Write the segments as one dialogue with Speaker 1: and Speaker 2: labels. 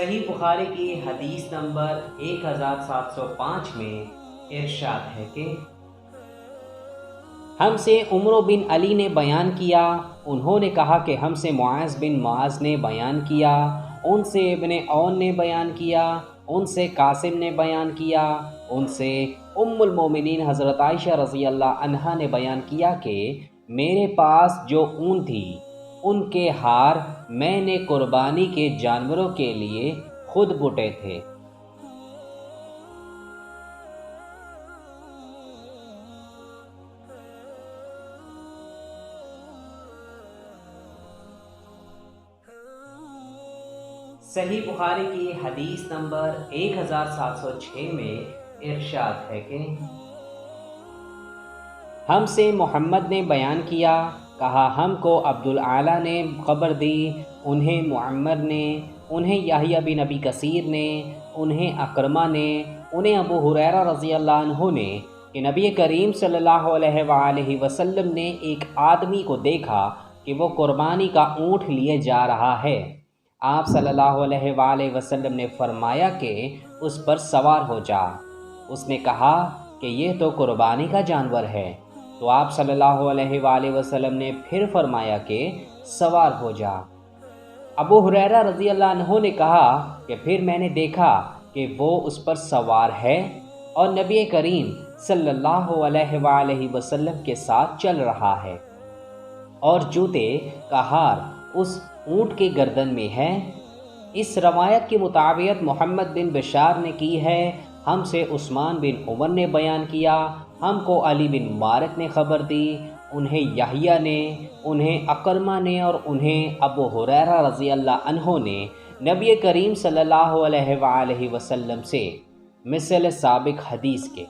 Speaker 1: صحیح بخاری کی حدیث نمبر 1705 میں ارشاد ہے کہ ہم سے عمرو بن علی نے بیان کیا، انہوں نے کہا کہ ہم سے معاذ بن معاذ نے بیان کیا، ان سے ابن عون نے بیان کیا، ان سے قاسم نے بیان کیا، ان سے ام المومنین حضرت عائشہ رضی اللہ عنہا نے بیان کیا کہ میرے پاس جو اون تھی ان کے ہار میں نے قربانی کے جانوروں کے لیے خود بوٹے تھے۔ صحیح بخاری کی حدیث نمبر 1706 میں ارشاد ہے کہ ہم سے محمد نے بیان کیا، کہا ہم کو عبدالعالی نے خبر دی، انہیں معمر نے، انہیں یحییٰ بن ابی کثیر نے، انہیں اکرمہ نے، انہیں ابو ہریرہ رضی اللہ عنہ نے کہ نبی کریم صلی اللہ علیہ وآلہ وسلم نے ایک آدمی کو دیکھا کہ وہ قربانی کا اونٹ لیے جا رہا ہے۔ آپ صلی اللہ علیہ وآلہ وسلم نے فرمایا کہ اس پر سوار ہو جا۔ اس نے کہا کہ یہ تو قربانی کا جانور ہے، تو آپ صلی اللہ علیہ وآلہ وسلم نے پھر فرمایا کہ سوار ہو جا۔ ابو ہریرہ رضی اللہ عنہ نے کہا کہ پھر میں نے دیکھا کہ وہ اس پر سوار ہے اور نبی کریم صلی اللہ علیہ وآلہ وسلم کے ساتھ چل رہا ہے، اور جوتے کا ہار اس اونٹ کے گردن میں ہے۔ اس روایت کی مطابقت محمد بن بشار نے کی ہے، ہم سے عثمان بن عمر نے بیان کیا، ہم کو علی بن مبارک نے خبر دی، انہیں یحییٰ نے، انہیں اکرمہ نے اور انہیں ابو ہریرہ رضی اللہ عنہ نے نبی کریم صلی اللہ علیہ وآلہ وسلم سے مثل سابق حدیث کے۔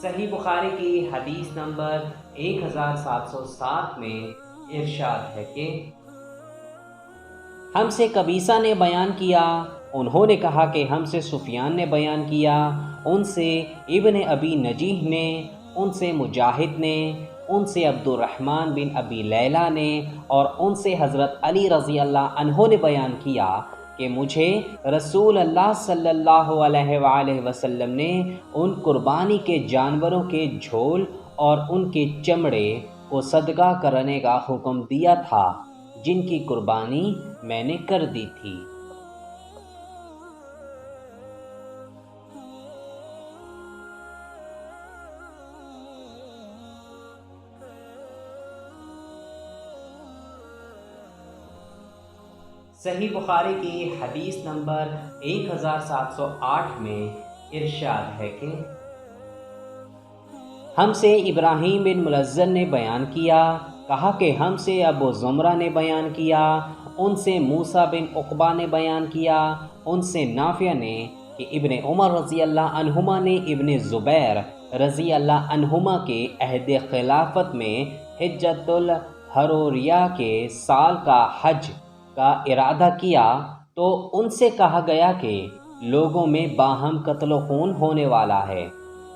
Speaker 1: صحیح بخاری کی حدیث نمبر 1707 میں ارشاد ہے کہ ہم سے قبیصہ نے بیان کیا، انہوں نے کہا کہ ہم سے سفیان نے بیان کیا، ان سے ابن ابی نجیح نے، ان سے مجاہد نے، ان سے عبد الرحمن بن ابی لیلہ نے اور ان سے حضرت علی رضی اللہ عنہ نے بیان کیا کہ مجھے رسول اللہ صلی اللہ علیہ وآلہ وسلم نے ان قربانی کے جانوروں کے جھول اور ان کے چمڑے کو صدقہ کرنے کا حکم دیا تھا جن کی قربانی میں نے کر دی تھی۔ صحیح بخاری کی حدیث نمبر 1708 میں ارشاد ہے کہ ہم سے ابراہیم بن ملزن نے بیان کیا، کہا کہ ہم سے ابو زمرہ نے بیان کیا، ان سے موسیٰ بن عقبہ نے بیان کیا، ان سے نافع نے کہ ابن عمر رضی اللہ عنہما نے ابن زبیر رضی اللہ عنہما کے عہد خلافت میں حجۃ الحروریہ کے سال کا حج کا ارادہ کیا تو ان سے کہا گیا کہ لوگوں میں باہم قتل و خون ہونے والا ہے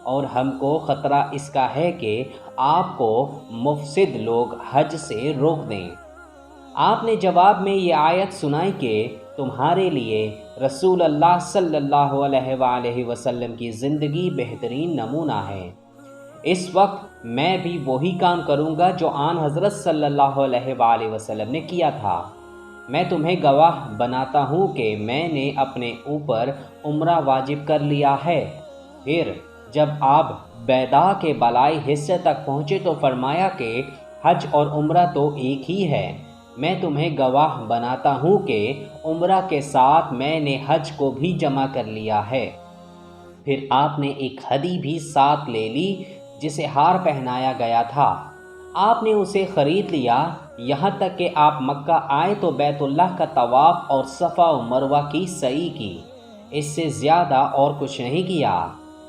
Speaker 1: اور ہم کو خطرہ اس کا ہے کہ آپ کو مفسد لوگ حج سے روک دیں۔ آپ نے جواب میں یہ آیت سنائی کہ تمہارے لیے رسول اللہ صلی اللہ علیہ وآلہ وسلم کی زندگی بہترین نمونہ ہے۔ اس وقت میں بھی وہی کام کروں گا جو آن حضرت صلی اللہ علیہ وآلہ وسلم نے کیا تھا۔ میں تمہیں گواہ بناتا ہوں کہ میں نے اپنے اوپر عمرہ واجب کر لیا ہے۔ پھر جب آپ بیضاء کے بالائی حصے تک پہنچے تو فرمایا کہ حج اور عمرہ تو ایک ہی ہے۔ میں تمہیں گواہ بناتا ہوں کہ عمرہ کے ساتھ میں نے حج کو بھی جمع کر لیا ہے۔ پھر آپ نے ایک ہدی بھی ساتھ لے لی جسے ہار پہنایا گیا تھا۔ آپ نے اسے خرید لیا، یہاں تک کہ آپ مکہ آئے تو بیت اللہ کا طواف اور صفا و مروہ کی سعی کی، اس سے زیادہ اور کچھ نہیں کیا۔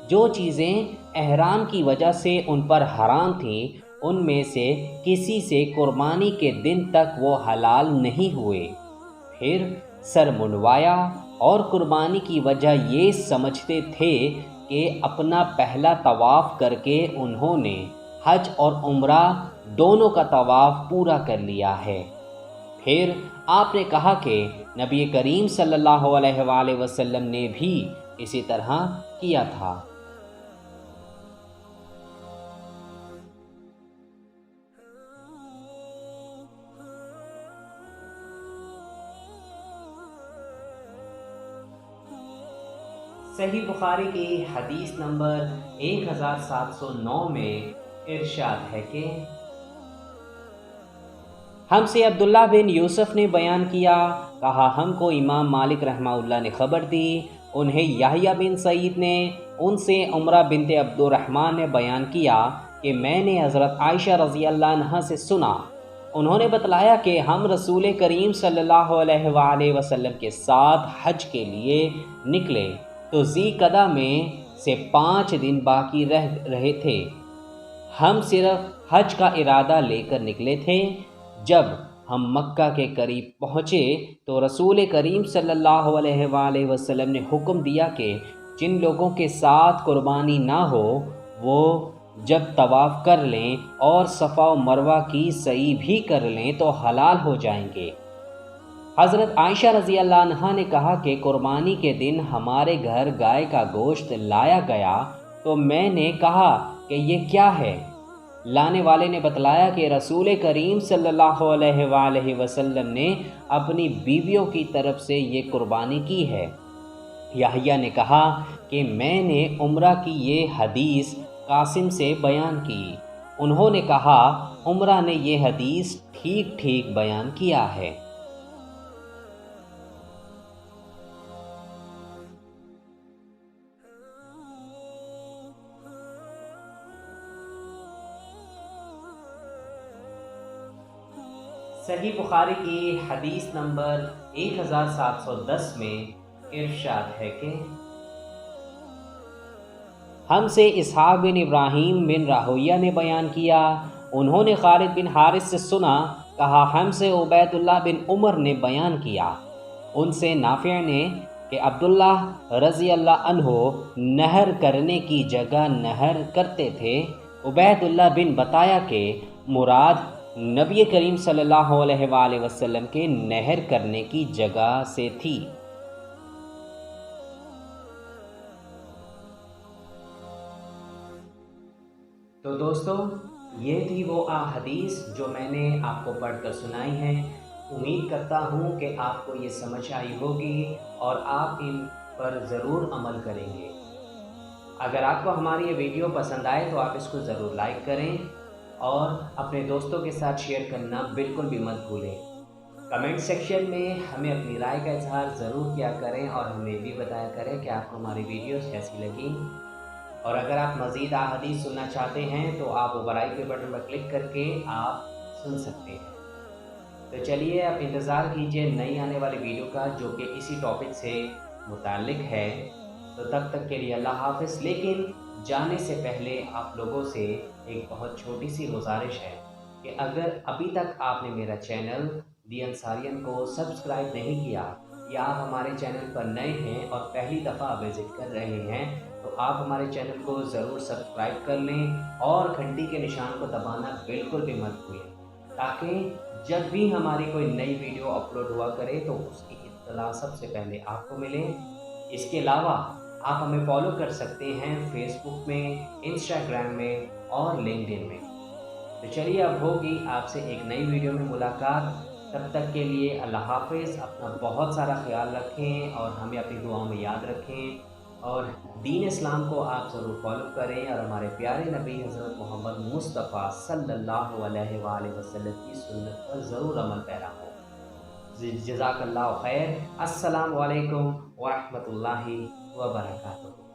Speaker 1: جو چیزیں احرام کی وجہ سے ان پر حرام تھیں ان میں سے کسی سے قربانی کے دن تک وہ حلال نہیں ہوئے۔ پھر سر منڈوایا اور قربانی کی وجہ یہ سمجھتے تھے کہ اپنا پہلا طواف کر کے انہوں نے حج اور عمرہ دونوں کا طواف پورا کر لیا ہے۔ پھر آپ نے کہا کہ نبی کریم صلی اللہ علیہ وآلہ وسلم نے بھی اسی طرح کیا تھا۔ صحیح بخاری کی حدیث نمبر 1709 میں ارشاد ہے کہ ہم سے عبداللہ بن یوسف نے بیان کیا، کہا ہم کو امام مالک رحمہ اللہ نے خبر دی، انہیں یحییٰ بن سعید نے، ان سے عمرہ بنت عبد الرحمن نے بیان کیا کہ میں نے حضرت عائشہ رضی اللہ عنہا سے سنا، انہوں نے بتلایا کہ ہم رسول کریم صلی اللہ علیہ وآلہ وسلم کے ساتھ حج کے لیے نکلے تو ذی قعدہ میں سے 5 دن باقی رہے تھے۔ ہم صرف حج کا ارادہ لے کر نکلے تھے۔ جب ہم مکہ کے قریب پہنچے تو رسول کریم صلی اللہ علیہ وآلہ وسلم نے حکم دیا کہ جن لوگوں کے ساتھ قربانی نہ ہو وہ جب طواف کر لیں اور صفا و مروہ کی سعی بھی کر لیں تو حلال ہو جائیں گے۔ حضرت عائشہ رضی اللہ عنہا نے کہا کہ قربانی کے دن ہمارے گھر گائے کا گوشت لایا گیا تو میں نے کہا کہ یہ کیا ہے؟ لانے والے نے بتلایا کہ رسول کریم صلی اللہ علیہ وآلہ وسلم نے اپنی بیویوں کی طرف سے یہ قربانی کی ہے۔ یحییٰ نے کہا کہ میں نے عمرہ کی یہ حدیث قاسم سے بیان کی، انہوں نے کہا عمرہ نے یہ حدیث ٹھیک ٹھیک بیان کیا ہے۔ صحیح بخاری کی حدیث نمبر 1710 میں ارشاد ہے کہ ہم سے اسحاق بن ابراہیم بن راہویہ نے بیان کیا، انہوں نے خالد بن حارث سے سنا، کہا ہم سے عبید اللہ بن عمر نے بیان کیا، ان سے نافع نے کہ عبداللہ رضی اللہ عنہ نہر کرنے کی جگہ نہر کرتے تھے۔ عبید اللہ بن بتایا کہ مراد نبی کریم صلی اللہ علیہ وآلہ وسلم کے نہر کرنے کی جگہ سے تھی۔ تو دوستو یہ تھی وہ احادیث جو میں نے آپ کو پڑھ کر سنائی ہیں۔ امید کرتا ہوں کہ آپ کو یہ سمجھ آئی ہوگی اور آپ ان پر ضرور عمل کریں گے۔ اگر آپ کو ہماری یہ ویڈیو پسند آئے تو آپ اس کو ضرور لائک کریں اور اپنے دوستوں کے ساتھ شیئر کرنا بالکل بھی مت بھولیں۔ کمنٹ سیکشن میں ہمیں اپنی رائے کا اظہار ضرور کیا کریں اور ہمیں بھی بتایا کریں کہ آپ کو ہماری ویڈیوز کیسی لگیں، اور اگر آپ مزید احادیث سننا چاہتے ہیں تو آپ اوپر آئی کے بٹن پر کلک کر کے آپ سن سکتے ہیں۔ تو چلیے اب انتظار کیجیے نئی آنے والی ویڈیو کا جو کہ اسی ٹاپک سے متعلق ہے۔ تو تب تک کے لیے اللہ حافظ۔ لیکن جانے سے پہلے آپ لوگوں سے ایک بہت چھوٹی سی گزارش ہے کہ اگر ابھی تک آپ نے میرا چینل دی انصاریئن کو سبسکرائب نہیں کیا یا آپ ہمارے چینل پر نئے ہیں اور پہلی دفعہ وزٹ کر رہے ہیں تو آپ ہمارے چینل کو ضرور سبسکرائب کر لیں اور گھنٹی کے نشان کو دبانا بالکل بھی مت بھولیں تاکہ جب بھی ہماری کوئی نئی ویڈیو اپلوڈ ہوا کرے تو اس کی اطلاع سب سے پہلے آپ کو ملے۔ اس کے علاوہ آپ ہمیں فالو کر سکتے ہیں فیس بک میں، انسٹاگرام میں اور لنکڈ ان میں۔ تو چلیے اب ہوگی آپ سے ایک نئی ویڈیو میں ملاقات، تب تک کے لیے اللہ حافظ۔ اپنا بہت سارا خیال رکھیں اور ہمیں اپنی دعاؤں میں یاد رکھیں، اور دین اسلام کو آپ ضرور فالو کریں اور ہمارے پیارے نبی حضرت محمد مصطفیٰ صلی اللہ علیہ وآلہ وسلم کی سنت پر ضرور عمل پیرا ہو۔ جزاک اللہ خیر۔ السلام علیکم ورحمۃ اللہ وبرکاتہ۔